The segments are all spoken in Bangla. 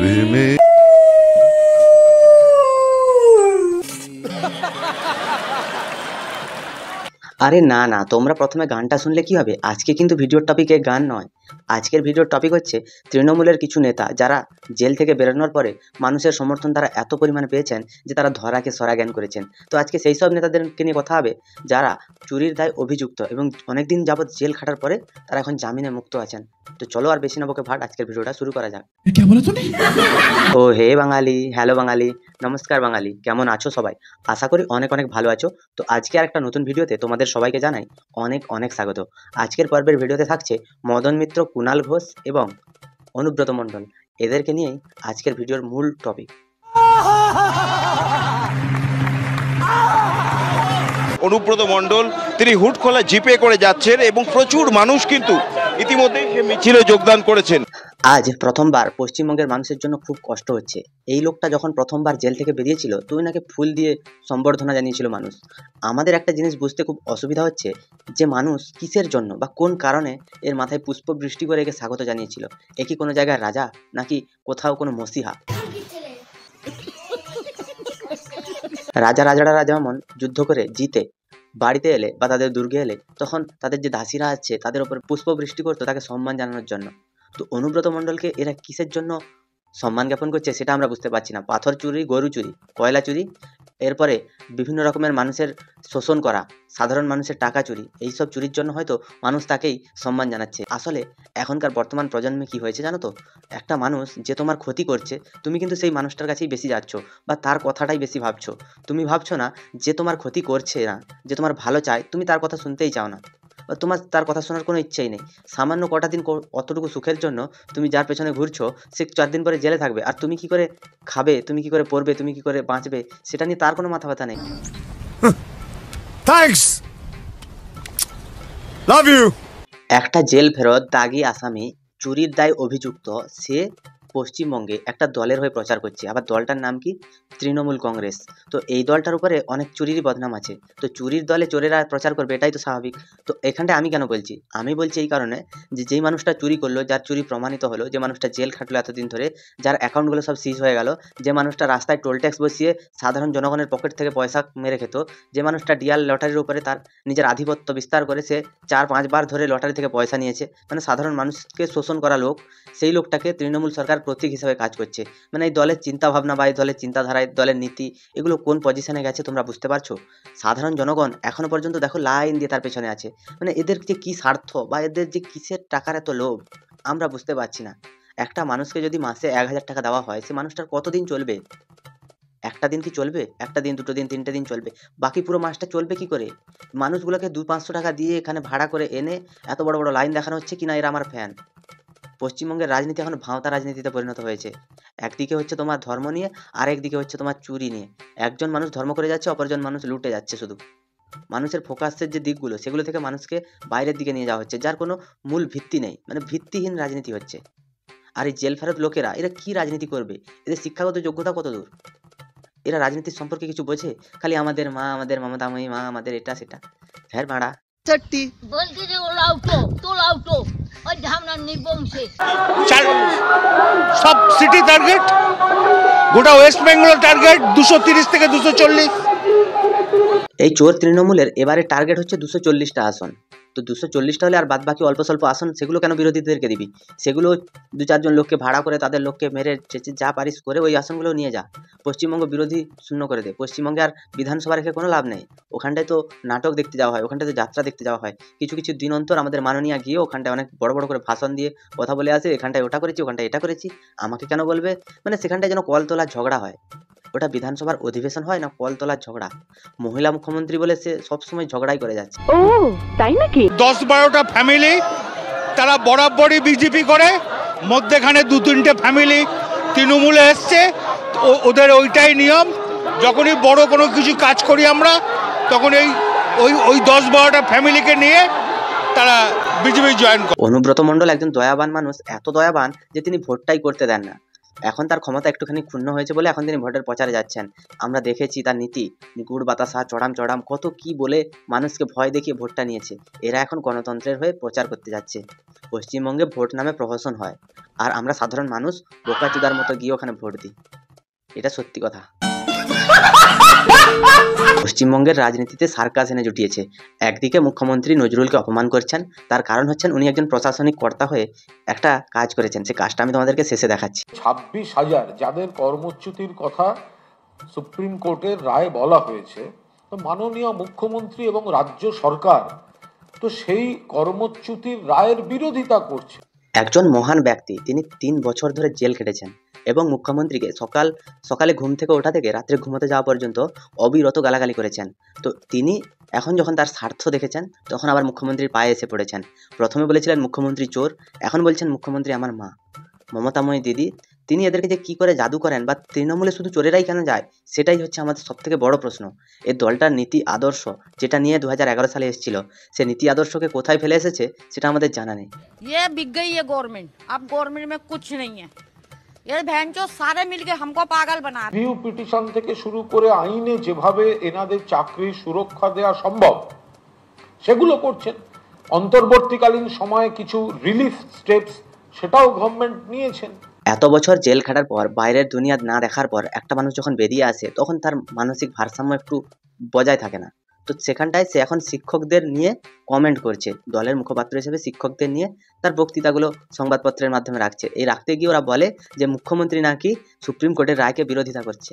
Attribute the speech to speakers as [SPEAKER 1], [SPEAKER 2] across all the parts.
[SPEAKER 1] প্রেমে
[SPEAKER 2] আরে না না, তোমরা প্রথমে গানটা শুনলে কি হবে? আজকে কিন্তু ভিডিওর টপিকে গান নয়। আজকের ভিডিওর টপিক হচ্ছে তৃণমূলের কিছু নেতা যারা জেল থেকে বেরোনোর পরে মানুষের সমর্থন তারা এত পরিমাণে পেয়েছেন যে তারা ধরাকে সরা জ্ঞান করেছেন। তো আজকে সেই সব নেতাদেরকে নিয়ে কথা হবে যারা চুরির দায় অভিযুক্ত এবং অনেকদিন যাবৎ জেল খাটার পরে তারা এখন জামিনে মুক্ত আছেন। তো চলো আর বেশি না বকে ভাট, আজকের ভিডিওটা শুরু করা যাক। ও হে বাঙালি, হ্যালো বাঙালি, নমস্কার বাঙালি, কেমন আছো সবাই? আশা করি অনেক অনেক ভালো আছো। তো আজকে আর একটা নতুন ভিডিওতে তোমাদের সবাইকে জানাই অনেক অনেক স্বাগত। আজকের পর্বের ভিডিওতে থাকছে মদন মিত্র, কুণাল ঘোষ এবং অনুব্রত মণ্ডল। এদেরকে নিয়েই আজকের ভিডিওর মূল টপিক।
[SPEAKER 3] অনুব্রত মণ্ডল তিনি হুডখোলা জিপে করে যাচ্ছেন এবং প্রচুর মানুষ কিন্তু ইতিমধ্যেই সে মিছিলে যোগদান করেছেন।
[SPEAKER 2] আজ প্রথমবার পশ্চিমবঙ্গের মানুষের জন্য খুব কষ্ট হচ্ছে। এই লোকটা যখন প্রথমবার জেল থেকে বেরিয়েছিল তুই নাকি ফুল দিয়ে সম্বর্ধনা জানিয়েছিল মানুষ। আমাদের একটা জিনিস বুঝতে খুব অসুবিধা হচ্ছে যে মানুষ কিসের জন্য বা কোন কারণে এর মাথায় পুষ্প বৃষ্টি করে একে স্বাগত জানিয়েছিল। এ কি কোনো জায়গায় রাজা নাকি কোথাও কোনো মসিহা? রাজারা যেমন যুদ্ধ করে জিতে বাড়িতে এলে বা তাদের দুর্গে এলে তখন তাদের যে দাসীরা আছে তাদের উপর পুষ্প বৃষ্টি করতো তাকে সম্মান জানানোর জন্য। তো অনুব্রত মণ্ডলকে এরা কিসের জন্য সম্মান জ্ঞাপন করছে সেটা আমরা বুঝতে পারছি না। পাথর চুরি, গরু চুরি, কয়লা চুরি, এরপরে বিভিন্ন রকমের মানুষের শোষণ করা, সাধারণ মানুষের টাকা চুরি, এইসব চুরির জন্য হয়তো মানুষ তাকেই সম্মান জানাচ্ছে। আসলে এখনকার বর্তমান প্রজন্মে কি হয়েছে জানো তো? একটা মানুষ যে তোমার ক্ষতি করছে তুমি কিন্তু সেই মানুষটার কাছেই বেশি যাচ্ছ বা তার কথাটাই বেশি ভাবছো। তুমি ভাবছো না যে তোমার ক্ষতি করছে না, যে তোমার ভালো চায়, তুমি তার কথা শুনতেই চাও না, তোমার তার কথা শোনার কোনো ইচ্ছেই নেই। সামান্য কটা দিন অতটুকু সুখের জন্য তুমি যার পেছনে ঘুরছো সে 4 দিন পরে জেলে থাকবে, আর তুমি কি করে খাবে, তুমি কি করে পড়বে, তুমি কি করে বাঁচবে সেটা নিয়ে তার কোনো মাথা ব্যথা নেই।
[SPEAKER 1] Thanks, love you.
[SPEAKER 2] একটা জেল ফেরত দাগি আসামি চুরির দায় অভিযুক্ত, সে পশ্চিমবঙ্গে একটা দলের হয়ে প্রচার করছে। আবার দলটার নাম কি? তৃণমূল কংগ্রেস। তো এই দলটার উপরে অনেক চুরিরই বদনাম আছে। তো চুরির দলে চোরেরা প্রচার করবে, এটাই তো স্বাভাবিক। তো এখানটা আমি কেন বলছি? আমি বলছি এই কারণে যে যেই মানুষটা চুরি করলো, যার চুরি প্রমাণিত হলো, যে মানুষটা জেল খাটলো এতদিন ধরে, যার অ্যাকাউন্টগুলো সব সিজ হয়ে গেল, যে মানুষটা রাস্তায় টোল ট্যাক্স বসিয়ে সাধারণ জনগণের পকেট থেকে পয়সা মেরে খেত, যে মানুষটা ডিয়াল লটারির উপরে তার নিজের আধিপত্য বিস্তার করে সে 4-5 বার ধরে লটারি থেকে পয়সা নিয়েছে, মানে সাধারণ মানুষকে শোষণ করা লোক, সেই লোকটাকে তৃণমূল সরকার প্রতীক হিসেবে কাজ করছে। মানে এই দলের চিন্তাভাবনা বা এই দলের চিন্তাধারা, এই দলের নীতি, এগুলো কোন পজিশনে গেছে তোমরা বুঝতে পারছো? সাধারণ জনগণ এখনো পর্যন্ত দেখো লাইন দিয়ে তার পেছনে আছে। মানে এদের যে কি স্বার্থ বা এদের যে কিসের টাকার এত লোভ আমরা বুঝতে পারছি না। একটা মানুষকে যদি মাসে 1000 টাকা দেওয়া হয় সে মানুষটার কতদিন চলবে? একটা দিন কি চলবে? একটা দিন, দুটো দিন, 3টে দিন চলবে, বাকি পুরো মাসটা চলবে কি করে? মানুষগুলোকে 200-500 টাকা দিয়ে এখানে ভাড়া করে এনে এত বড় বড় লাইন দেখানো হচ্ছে কিনা এরা আমার ফ্যান। পশ্চিমবঙ্গের রাজনীতি এখন ভাঁওতা রাজনীতিতে পরিণত হয়েছে। একদিকে হচ্ছে তোমার ধর্ম নিয়ে, আর একদিকে হচ্ছে তোমার চুরি নিয়ে। একজন মানুষ ধর্ম করে যাচ্ছে, অপরজন মানুষ লুটে যাচ্ছে। শুধু মানুষের ফোকাসের যে দিকগুলো সেগুলো থেকে মানুষকে বাইরের দিকে নিয়ে যাওয়া হচ্ছে, যার কোনো মূল ভিত্তি নেই। মানে ভিত্তিহীন রাজনীতি হচ্ছে। আর এই জেল ফেরত লোকেরা এরা কি রাজনীতি করবে? এদের শিক্ষাগত যোগ্যতা কত দূর? এরা রাজনীতির সম্পর্কে কিছু বোঝে? খালি আমাদের মা, আমাদের মমতাময়ী মা, আমাদের এটা সেটা। ফের ভাড়া
[SPEAKER 4] বলছি যে ওলাউটো তোলাউটো ওই ঝামনা নিবংশে
[SPEAKER 3] সব সিটি টার্গেট, গোটা ওয়েস্ট বেঙ্গল টার্গেট 230 থেকে 240।
[SPEAKER 2] এই চোর তৃণমূলের এবারে টার্গেট হচ্ছে 240টা আসন। তো 240টা হলে আর বাদ বাকি অল্প স্বল্প আসন সেগুলো কেন বিরোধীদেরকে দিবি? সেগুলো 2-4 জন লোককে ভাড়া করে তাদের লোককে মেরে চেঁচে যা পারিস করে ওই আসনগুলো নিয়ে যা। পশ্চিমবঙ্গ বিরোধী শূন্য করে দে। পশ্চিমবঙ্গে আর বিধানসভা রেখে কোনো লাভ নেই। ওখানটায় তো নাটক দেখতে যাওয়া হয়, ওখানটায় তো যাত্রা দেখতে যাওয়া হয়। কিছু কিছু দিন অন্তর আমাদের মাননীয়া গিয়ে ওখানটায় অনেক বড় বড় করে ভাষণ দিয়ে কথা বলে আসে, এখানটায় ওটা করেছি, ওখানটায় এটা করেছি, আমাকে কেন বলবে? মানে সেখানটায় যেন কলতলা ঝগড়া হয়। ওটা বিধানসভার অধিবেশন হয় না কলতলার ঝগড়া। মহিলা মুখ্যমন্ত্রী বলে সে সবসময় ঝগড়াই করে যাচ্ছে।
[SPEAKER 5] ও তাই নাকি?
[SPEAKER 3] 10-12টা ফ্যামিলি তারা বরাবরই বিজেপি করে, মধ্যেখানে 2-3টে ফ্যামিলি তৃণমূলে এসছে। ওদের ওইটাই নিয়ম। যখনই বড় কোনো কিছু কাজ করি আমরা তখন ওই 10-12টা ফ্যামিলিকে নিয়ে তারা বিজেপি জয়েন করে।
[SPEAKER 2] অনুব্রত মণ্ডল একজন দয়াবান মানুষ, এত দয়াবান যে তিনি ভোটটাই করতে দেন না। এখন তার ক্ষমতা একটুখানি ক্ষুণ্ণ হয়েছে বলে এখন তিনি ভোটের প্রচারে যাচ্ছেন। আমরা দেখেছি তার নীতি, গুড় বাতাসা চড়াম চড়াম কত কি বলে মানুষকে ভয় দেখিয়ে ভোটটা নিয়েছে। এরা এখন গণতন্ত্রের হয়ে প্রচার করতে যাচ্ছে। পশ্চিমবঙ্গে ভোট নামে প্রহসন হয়, আর আমরা সাধারণ মানুষ বোকাচুদার মতো গিয়ে ওখানে ভোট দিই। এটা সত্যি কথা। পশ্চিমবঙ্গের রাজনীতিতে সার্কাস এনে জুটিয়েছে। একদিকে মুখ্যমন্ত্রী নজরুলকে অপমান করছেন, তার কারণ হচ্ছেন উনি একজন প্রশাসনিক কর্তা হয়ে একটা কাজ করেছেন। সেই কাজটা আমি তোমাদেরকে শেষে দেখাচ্ছি।
[SPEAKER 1] 26,000 যাদের কর্মচ্যুতির কথা সুপ্রিম কোর্টের রায় বলা হয়েছে, তো মাননীয় মুখ্যমন্ত্রী এবং রাজ্য সরকার তো সেই কর্মচ্যুতির রায়ের বিরোধিতা করছে।
[SPEAKER 2] একজন মহান ব্যক্তি, তিনি 3 বছর ধরে জেল খেটেছেন এবং মুখ্যমন্ত্রীকে সকালে ঘুম থেকে ওঠা থেকে রাত্রে ঘুমোতে যাওয়া পর্যন্ত অবিরত গালাগালি করেছেন। তো তিনি এখন যখন তার স্বার্থ দেখেছেন তখন আবার মুখ্যমন্ত্রীর পায়ে এসে পড়েছেন। প্রথমে বলেছিলেন মুখ্যমন্ত্রী চোর, এখন বলছেন মুখ্যমন্ত্রী আমার মা মমতাময়ী দিদি। তিনি এদেরকে যে কি করে জাদু করেন বা তৃণমূলে শুধু চোরেরাই কেন যায়, সেটাই হচ্ছে আমাদের সব থেকে বড় প্রশ্ন। এই দলটার নীতি আদর্শ যেটা নিয়ে 2011 সালে এসেছিল, সে নীতি আদর্শকে কোথায় ফেলে এসেছে সেটা আমাদের জানা নেই।
[SPEAKER 5] ये बिक गई है गवर्नमेंट, अब गवर्नमेंट में कुछ नहीं है। ये भैंचो सारे मिलके हमको पागल बना रहे।
[SPEAKER 1] রিভিউ পিটিশন থেকে শুরু করে আইনে যেভাবে এনাদের চাকরির সুরক্ষা দেওয়া সম্ভব সেগুলো করছেন। অন্তর্বর্তীকালীন সময়ে কিছু রিলিফ স্টেপস সেটাও গভর্নমেন্ট নিয়েছেন।
[SPEAKER 2] এত বছর জেল খাটার পর, বাইরের দুনিয়া না দেখার পর একটা মানুষ যখন বেরিয়ে আসে তখন তার মানসিক ভারসাম্য একটু বজায় থাকে না। তো সেখানটায় সে এখন শিক্ষকদের নিয়ে কমেন্ট করছে, দলের মুখপাত্র হিসেবে শিক্ষকদের নিয়ে তার বক্তৃতাগুলো সংবাদপত্রের মাধ্যমে রাখছে। এই রাখতে গিয়ে ওরা বলে যে মুখ্যমন্ত্রী নাকি সুপ্রিম কোর্টের রায়কে বিরোধিতা করছে।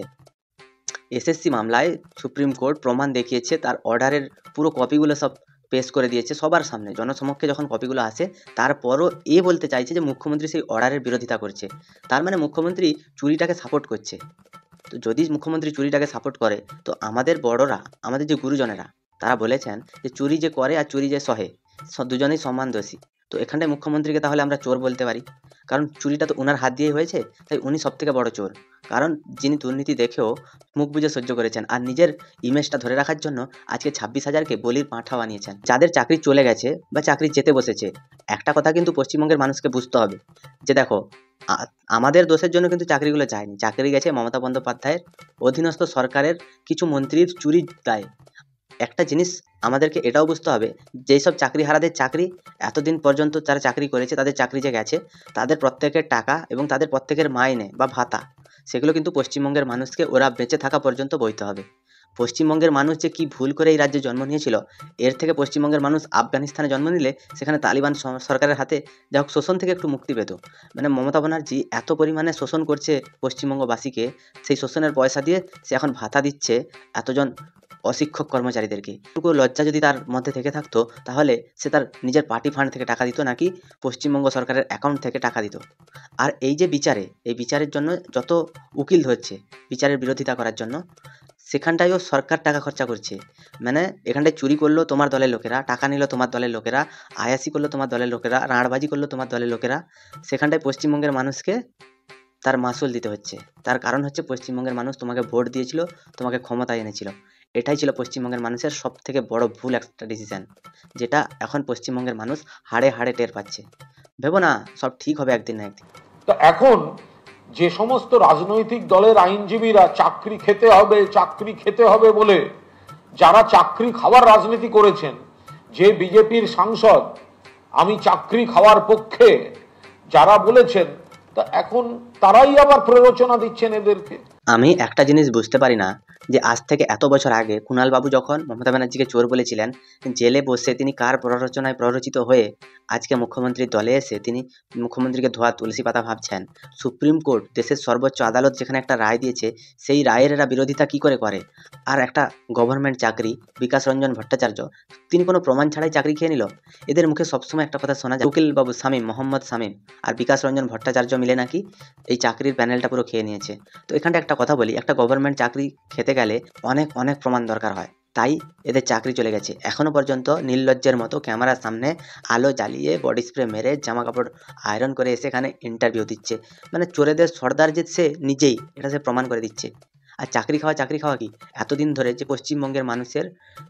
[SPEAKER 2] এসএসসি মামলায় সুপ্রিম কোর্ট প্রমাণ দেখিয়েছে, তার অর্ডারের পুরো কপিগুলো সব পেশ করে দিয়েছে সবার সামনে, জনসমক্ষে যখন কপিগুলো আসে তারপরও বলতে চাইছে যে মুখ্যমন্ত্রী সেই অর্ডারের বিরোধিতা করছে। তার মানে মুখ্যমন্ত্রী চুরিটাকে সাপোর্ট করছে। তো যদি মুখ্যমন্ত্রী চুরিটাকে সাপোর্ট করে, তো আমাদের বড়রা, আমাদের যে গুরুজনেরা, তারা বলেছেন যে চুরি যে করে আর চুরি যে সহে, দুজনেই সমান দোষী। তো এখানটায় মুখ্যমন্ত্রীকে তাহলে আমরা চোর বলতে পারি, কারণ চুরিটা তো ওনার হাত দিয়েই হয়েছে, তাই উনি সব থেকে বড় চোর। কারণ যিনি দুর্নীতি দেখেও মুখ বুজে সহ্য করেছেন আর নিজের ইমেজটা ধরে রাখার জন্য আজকে 26,000কে বলির পাঁঠা বানিয়েছেন। যাদের চাকরি চলে গেছে বা চাকরি যেতে বসেছে, একটা কথা কিন্তু পশ্চিমবঙ্গের মানুষকে বুঝতে হবে যে দেখো, আমাদের দোষের জন্য কিন্তু চাকরিগুলো যায়নি, চাকরি গেছে মমতা বন্দ্যোপাধ্যায়ের অধীনস্থ সরকারের কিছু মন্ত্রীর চুরির দায়। একটা জিনিস আমাদেরকে এটাও বুঝতে হবে, যেই সব চাকরিহারাদের চাকরি এতদিন পর্যন্ত যারা চাকরি করেছে, তাদের চাকরি যে গেছে, তাদের প্রত্যেকের টাকা এবং তাদের প্রত্যেকের মাইনে বা ভাতা, সেগুলো কিন্তু পশ্চিমবঙ্গের মানুষকে ওরা বেঁচে থাকা পর্যন্ত বইতে হবে। পশ্চিমবঙ্গের মানুষ যে কি ভুল করে এই রাজ্যে জন্ম নিয়েছিল, এর থেকে পশ্চিমবঙ্গের মানুষ আফগানিস্তানে জন্ম নিলে সেখানে তালিবান সরকারের হাতে যা হোক শোষণ থেকে একটু মুক্তি পেত। মানে মমতা ব্যানার্জি এত পরিমাণে শোষণ করছে পশ্চিমবঙ্গবাসীকে, সেই শোষণের পয়সা দিয়ে সে এখন ভাতা দিচ্ছে এতজন অশিক্ষক কর্মচারীদেরকে। একটু লজ্জা যদি তার মধ্যে থেকে থাকতো, তাহলে সে তার নিজের পার্টি ফান্ড থেকে টাকা দিত, নাকি পশ্চিমবঙ্গ সরকারের অ্যাকাউন্ট থেকে টাকা দিত। আর এই যে এই বিচারের জন্য যত উকিল ধরছে বিচারের বিরোধিতা করার জন্য, সেখানটায়ও সরকার টাকা খরচা করছে। মানে এখানটায় চুরি করলো তোমার দলের লোকেরা, টাকা নিল তোমার দলের লোকেরা, আয়াসি করলো তোমার দলের লোকেরা, রাঁড়বাজি করলো তোমার দলের লোকেরা, সেখানটায় পশ্চিমবঙ্গের মানুষকে তার মাসুল দিতে হচ্ছে। তার কারণ হচ্ছে পশ্চিমবঙ্গের মানুষ তোমাকে ভোট দিয়েছিল, তোমাকে ক্ষমতায় এনেছিল। এটাই ছিল পশ্চিমবঙ্গের মানুষের সব থেকে বড় ভুল একটা ডিসিশন, যেটা এখন পশ্চিমবঙ্গের মানুষ হাড়ে হাড়ে টের পাচ্ছে। ভেবো না সব ঠিক হবে একদিন না একদিন।
[SPEAKER 1] তো এখন যে সমস্ত রাজনৈতিক দলের আইনজীবীরা চাকরি খেতে হবে বলে যারা চাকরি খাওয়ার রাজনীতি করেছেন, যে বিজেপির সাংসদ আমি চাকরি খাওয়ার পক্ষে যারা বলেছেন, তা এখন তারাই আবার প্ররোচনা দিচ্ছেন এদেরকে।
[SPEAKER 2] আমি একটা জিনিস বুঝতে পারি না, যে আজ থেকে এত বছর আগে কুণালবাবু যখন মমতা ব্যানার্জিকে চোর বলেছিলেন, জেলে বসে তিনি কার প্ররোচনায় প্ররোচিত হয়ে আজকে মুখ্যমন্ত্রীর দলে এসে তিনি মুখ্যমন্ত্রীকে ধোয়া তুলসী পাতা ভাবছেন। সুপ্রিম কোর্ট, দেশের সর্বোচ্চ আদালত, যেখানে একটা রায় দিয়েছে, সেই রায়ের এরা বিরোধিতা কি করে করে? আর একটা গভর্নমেন্ট চাকরি, বিকাশ রঞ্জন ভট্টাচার্য, তিনি কোনো প্রমাণ ছাড়াই চাকরি খেয়ে নিল। এদের মুখে সবসময় একটা কথা শোনা যায়, উকিল বাবু শামীম, মোহাম্মদ শামীম আর বিকাশ রঞ্জন ভট্টাচার্য মিলে নাকি এই চাকরির প্যানেলটা পুরো খেয়ে নিয়েছে। তো এখানটা একটা কথা বলি, একটা গভর্নমেন্ট চাকরি খেতে গেলে অনেক প্রমাণ দরকার হয়, তাই এদের চাকরি চলে গেছে। এখনো পর্যন্ত নির্লজ্জের মতো ক্যামেরার সামনে আলো জ্বালিয়ে বডি স্প্রে মেরে জামা কাপড় আয়রন করে এসে এখানে ইন্টারভিউ দিচ্ছে। মানে চোরেদের সর্দার যে সে নিজেই, এটা সে প্রমাণ করে দিচ্ছে। আর চাকরি খাওয়া কি? এতদিন ধরে যে পশ্চিমবঙ্গের মানুষের,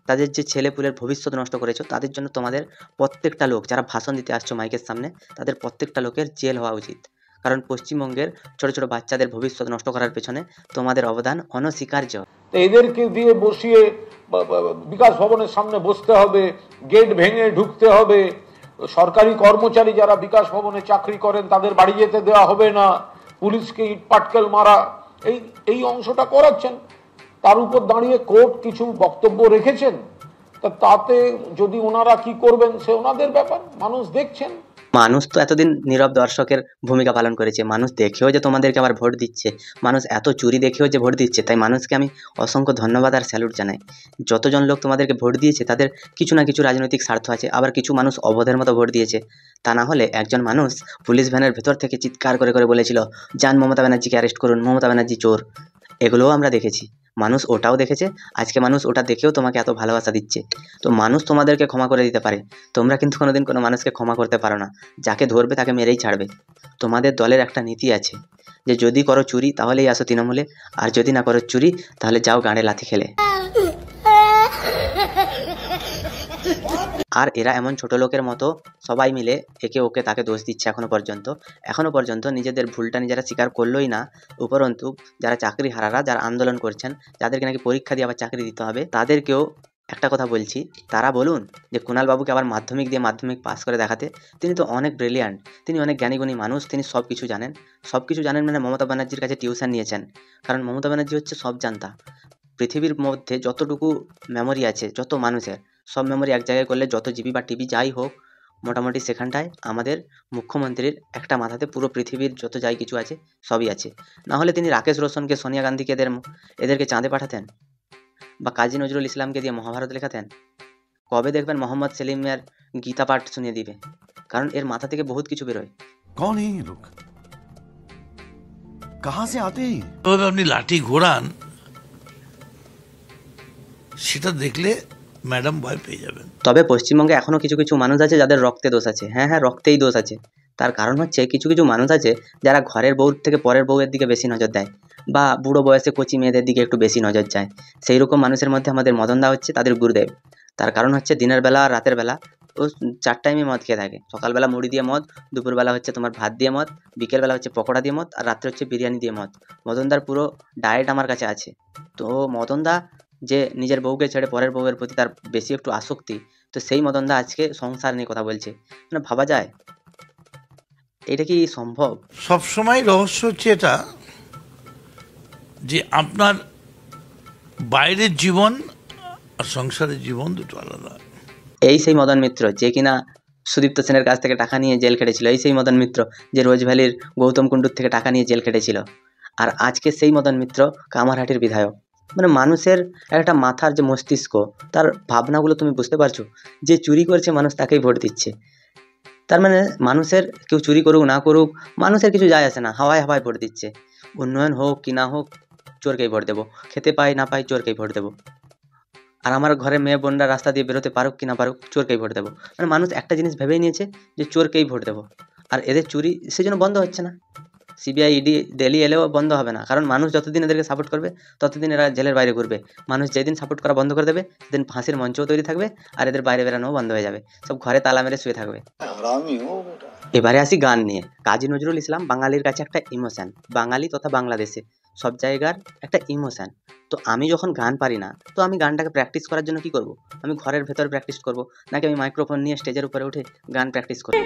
[SPEAKER 2] তাদের যে ছেলেপুলের ভবিষ্যৎ নষ্ট করেছো, তাদের জন্য তোমাদের প্রত্যেকটা লোক যারা ভাষণ দিতে আসছো মাইকের সামনে, তাদের প্রত্যেকটা লোকের জেল হওয়া উচিত। কারণ পশ্চিমবঙ্গের ছোট ছোট বাচ্চাদের ভবিষ্যৎ নষ্ট করার পেছনে তোমাদের অবদান অনস্বীকার্য।
[SPEAKER 1] তো এদেরকে দিয়ে বসিয়ে বিকাশ ভবনের সামনে বসতে হবে, গেট ভেঙে ঢুকতে হবে, সরকারি কর্মচারী যারা বিকাশ ভবনে চাকরি করেন তাদের বাড়ি যেতে দেওয়া হবে না, পুলিশকে ইট পাটকেল মারা, এই অংশটা করাচ্ছেন। তার উপর দাঁড়িয়ে কোর্ট কিছু বক্তব্য রেখেছেন, তাতে যদি ওনারা কি করবেন সে ওনাদের ব্যাপার, মানুষ দেখছেন।
[SPEAKER 2] মানুষ তো এতদিন নীরব দর্শকের ভূমিকা পালন করেছে, মানুষ দেখেও যে তোমাদেরকে আবার ভোট দিচ্ছে, মানুষ এত চুরি দেখেও যে ভোট দিচ্ছে, তাই মানুষকে আমি অসংখ্য ধন্যবাদ আর স্যালুট জানাই। যতজন লোক তোমাদেরকে ভোট দিয়েছে তাদের কিছু না কিছু রাজনৈতিক স্বার্থ আছে, আবার কিছু মানুষ অবধের মতো ভোট দিয়েছে। তা না হলে একজন মানুষ পুলিশ ভ্যানের ভেতর থেকে চিৎকার করে করে বলেছিল, যান মমতা ব্যানার্জিকে অ্যারেস্ট করুন, মমতা ব্যানার্জি চোর। এগুলোও আমরা দেখেছি, মানুষ ওটাও দেখেছে, আজকে মানুষ ওটা দেখেও তোমাকে এত ভালোবাসা দিচ্ছে। তো মানুষ তোমাদেরকে ক্ষমা করে দিতে পারে, তোমরা কিন্তু কোনোদিন কোনো মানুষকে ক্ষমা করতে পারো না, যাকে ধরবে তাকে মেরেই ছাড়বে। তোমাদের দলের একটা নীতি আছে যে যদি করো চুরি তাহলেই আসো তৃণমূলে, আর যদি না করো চুরি তাহলে যাও গাঁড়ে লাথি খেলে। আর এরা এমন ছোট লোকের মতো সবাই মিলে একে ওকে তাকে দোষ দিচ্ছে এখনো পর্যন্ত নিজেদের ভুলটা নিজেরা স্বীকার করলোই না। উপরন্তু যারা চাকরি হারারা, যারা আন্দোলন করছেন, যাদেরকে নাকি পরীক্ষা দিয়ে আবার চাকরি দিতে হবে, তাদেরকেও একটা কথা বলছি, তারা বলুন যে কুণাল বাবুকে আবার মাধ্যমিক দিয়ে মাধ্যমিক পাস করে দেখাতে। তিনি তো অনেক ব্রিলিয়ান্ট, তিনি অনেক জ্ঞানীগুণী মানুষ, তিনি সব কিছু জানেন মানে মমতা ব্যানার্জির কাছে টিউশন নিয়েছেন, কারণ মমতা ব্যানার্জি হচ্ছে সব জানতা। পৃথিবীর মধ্যে যতটুকু মেমোরি আছে, যত মানুষের সব মেমোরি এক জায়গায় করলে যত জিবি বা টিবি যাই হোক, মোটামুটি সেখানটায় আমাদের মুখ্যমন্ত্রীর একটা মাথাতে পুরো পৃথিবীর যত যাই কিছু আছে সবই আছে। না হলে তিনি রাকেশ রোশনকে, সোনিয়া গান্ধীকে এদেরকে চাঁদে পাঠাতেন, বা কাজী নজরুল ইসলামকে দিয়ে মহাভারত লেখাতেন। কবে দেখবেন মোহাম্মদ সেলিমের গীতা পাঠ শুনিয়ে দিবে, কারণ এর মাথা থেকে বহুত কিছু বেরোয়।
[SPEAKER 6] कौन है ये लोग, कहां से आते हैं?
[SPEAKER 7] তবে আপনি লাঠি ঘোরান, সেটা দেখলে ম্যাডাম ভয় পেয়ে যাবেন।
[SPEAKER 2] তবে পশ্চিমবঙ্গে এখনো কিছু কিছু মানুষ আছে যাদের রক্তে দোষ আছে। হ্যাঁ, রক্তেই দোষ আছে। তার কারণ হচ্ছে কিছু কিছু মানুষ আছে যারা ঘরের বউর থেকে পরের বউয়ের দিকে বেশি নজর দেয়, বা বুড়ো বয়সে কচি মেয়েদের দিকে একটু বেশি নজর যায়। সেই রকম মানুষের মধ্যে আমাদের মদনদা হচ্ছে তাদের গুরুদেব। তার কারণ হচ্ছে দিনের বেলা আর রাতের বেলা ও 4 টাইমে মদ খেয়ে থাকে। সকালবেলা মুড়ি দিয়ে মদ, দুপুরবেলা হচ্ছে তোমার ভাত দিয়ে মদ, বিকেলবেলা হচ্ছে পকোড়া দিয়ে মদ, আর রাত্রে হচ্ছে বিরিয়ানি দিয়ে মদ। মদনদার পুরো ডায়েট আমার কাছে আছে। তো মদনদা যে নিজের বউকে ছেড়ে পরের বউয়ের প্রতি তার বেশি একটু আসক্তি, তো সেই মদনদা আজকে সংসার নিয়ে কথা বলছে, মানে ভাবা যায় এটা কি সম্ভব?
[SPEAKER 7] সবসময় রহস্য হচ্ছে এটা যে আপনার বাইরের জীবন আর সংসারের জীবন দুটো আলাদা।
[SPEAKER 2] এই সেই মদন মিত্র যে কিনা সুদীপ্ত সেনের কাছ থেকে টাকা নিয়ে জেল খেটেছিল, এই সেই মদন মিত্র যে রোজভ্যালির গৌতম কুণ্ডুর থেকে টাকা নিয়ে জেল খেটেছিল, আর আজকে সেই মদন মিত্র কামারহাটির বিধায়ক। মানে মানুষের একটা মাথার যে মস্তিষ্ক, তার ভাবনাগুলো তুমি বুঝতে পারছো? যে চুরি করছে মানুষ তাকেই ভোট দিচ্ছে। তার মানে মানুষের কেউ চুরি করুক না করুক, মানুষের কিছু যায় আসে না, হাওয়ায় হাওয়ায় ভোট দিচ্ছে। উন্নয়ন হোক কি না হোক, চোরকেই ভোট দেবো। খেতে পাই না পাই, চোরকেই ভোট দেবো। আর আমার ঘরে মেয়ে বোনরা রাস্তা দিয়ে বেরোতে পারুক কি না পারুক, চোরকেই ভোট দেবো। মানে মানুষ একটা জিনিস ভেবেই নিয়েছে যে চোরকেই ভোট দেবো। আর এদের চুরি সেজন্য বন্ধ হচ্ছে না। সিবিআই ইডি ডেলি এলেও বন্ধ হবে না, কারণ মানুষ যতদিন এদেরকে সাপোর্ট করবে ততদিন এরা জেলের বাইরে ঘুরবে। মানুষ যেদিন সাপোর্ট করা বন্ধ করে দেবে সেদিন ফাঁসির মঞ্চও তৈরি থাকবে, আর এদের বাইরে বেরানোও বন্ধ হয়ে যাবে, সব ঘরে তালা মেরে শুয়ে থাকবে। এবারে আসি গান নিয়ে। কাজী নজরুল ইসলাম বাঙালির কাছে একটা ইমোশন, বাঙালি তথা বাংলাদেশে সব জায়গার একটা ইমোশন। তো আমি যখন গান পারি না, তো আমি গানটাকে প্র্যাকটিস করার জন্য কি করব? আমি ঘরের ভেতরে প্র্যাকটিস করব, নাকি আমি মাইক্রোফোন নিয়ে স্টেজের উপরে উঠে গান প্র্যাকটিস করব?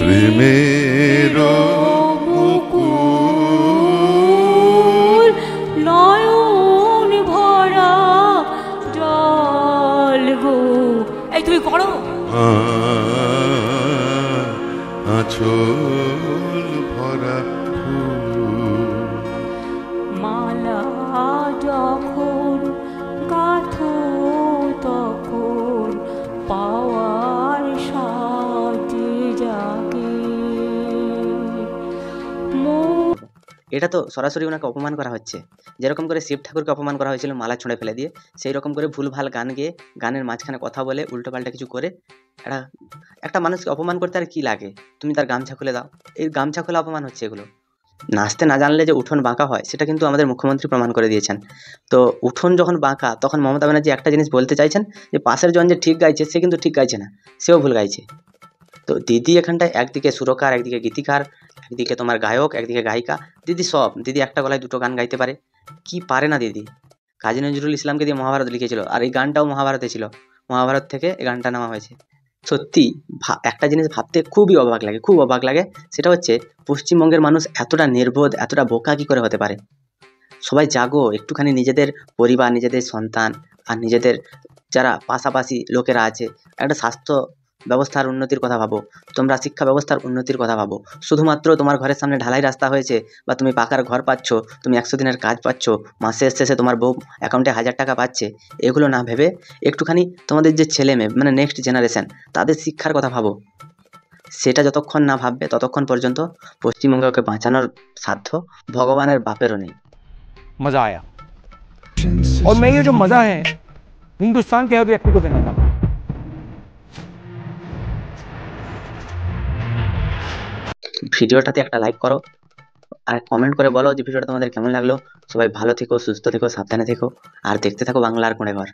[SPEAKER 6] প্রেমের মুকুল
[SPEAKER 5] নয়ন ভরা জল গো, এই তুমি করো
[SPEAKER 6] আঁচল ভরা
[SPEAKER 5] মালা যখন গাথো তখন পাওয়ার সাথে জাগে।
[SPEAKER 2] এটা তো সরাসরি ওনাকে অপমান করা হচ্ছে। যেরকম করে শিব ঠাকুরকে অপমান করা হয়েছিল মালা ছুঁড়ে ফেলে দিয়ে, সেই রকম করে ভুলভাল গান গেয়ে গানের মাঝখানে কথা বলে উল্টোপাল্টা কিছু করে একটা মানুষকে অপমান করতে আর কি লাগে? তুমি তার গামছা খুলে দাও, এই গামছা খোলা অপমান হচ্ছে এগুলো। নাচতে না জানলে যে উঠোন বাঁকা হয় সেটা কিন্তু আমাদের মুখ্যমন্ত্রী প্রমাণ করে দিয়েছেন। তো উঠোন যখন বাঁকা তখন মমতা ব্যানার্জি একটা জিনিস বলতে চাইছেন যে পাশের জন যে ঠিক গাইছে সে কিন্তু ঠিক গাইছে না, সেও ভুল গাইছে। তো দিদি এখানটায় একদিকে সুরকার, একদিকে গীতিকার, একদিকে তোমার গায়ক, একদিকে গায়িকা। দিদি সব, দিদি একটা গলায় দুটো গান গাইতে পারে। কি পারে না দিদি? কাজী নজরুল ইসলামকে দিয়ে মহাভারত লিখেছিল, আর এই গানটাও মহাভারতে ছিল, মহাভারত থেকে এই গানটা নেওয়া হয়েছে। সত্যি একটা জিনিস ভাবতে খুবই অবাক লাগে, খুব অবাক লাগে। সেটা হচ্ছে পশ্চিমবঙ্গের মানুষ এতটা নির্বোধ, এতটা বোকা কি করে হতে পারে? সবাই জাগো, একটুখানি নিজেদের পরিবার, নিজেদের সন্তান আর নিজেদের যারা পাশাপাশি লোকেরা আছে, একটা স্বাস্থ্য ব্যবস্থার উন্নতির কথা ভাবো, তোমরা শিক্ষা ব্যবস্থার উন্নতির কথা ভাবো। শুধুমাত্র তোমার ঘরের সামনে ঢালাই রাস্তা হয়েছে বা তুমি পাকার ঘর পাচ্ছ, তুমি 100 দিনের কাজ পাচ্ছ, মাসের শেষে তোমার বউ অ্যাকাউন্টে 1000 টাকা পাচ্ছে, এগুলো না ভেবে একটুখানি তোমাদের যে ছেলে মেয়ে মানে নেক্সট জেনারেশন তাদের শিক্ষার কথা ভাবো। সেটা যতক্ষণ না ভাববে ততক্ষণ পর্যন্ত পশ্চিমবঙ্গকে বাঁচানোর সাধ্য ভগবানের বাপেরও নেই।
[SPEAKER 8] मजा आया और मैं ये जो मजा है हिंदुस्तान के हर व्यक्ति को देना था।
[SPEAKER 2] ভিডিওটাতে একটা লাইক করো আর কমেন্ট করে বলো যে ভিডিওটা তোমাদের কেমন লাগলো। সবাই ভালো থেকো, সুস্থ থেকো, সাবধানে থেকো আর দেখতে থাকো বাংলার কোণে ঘর।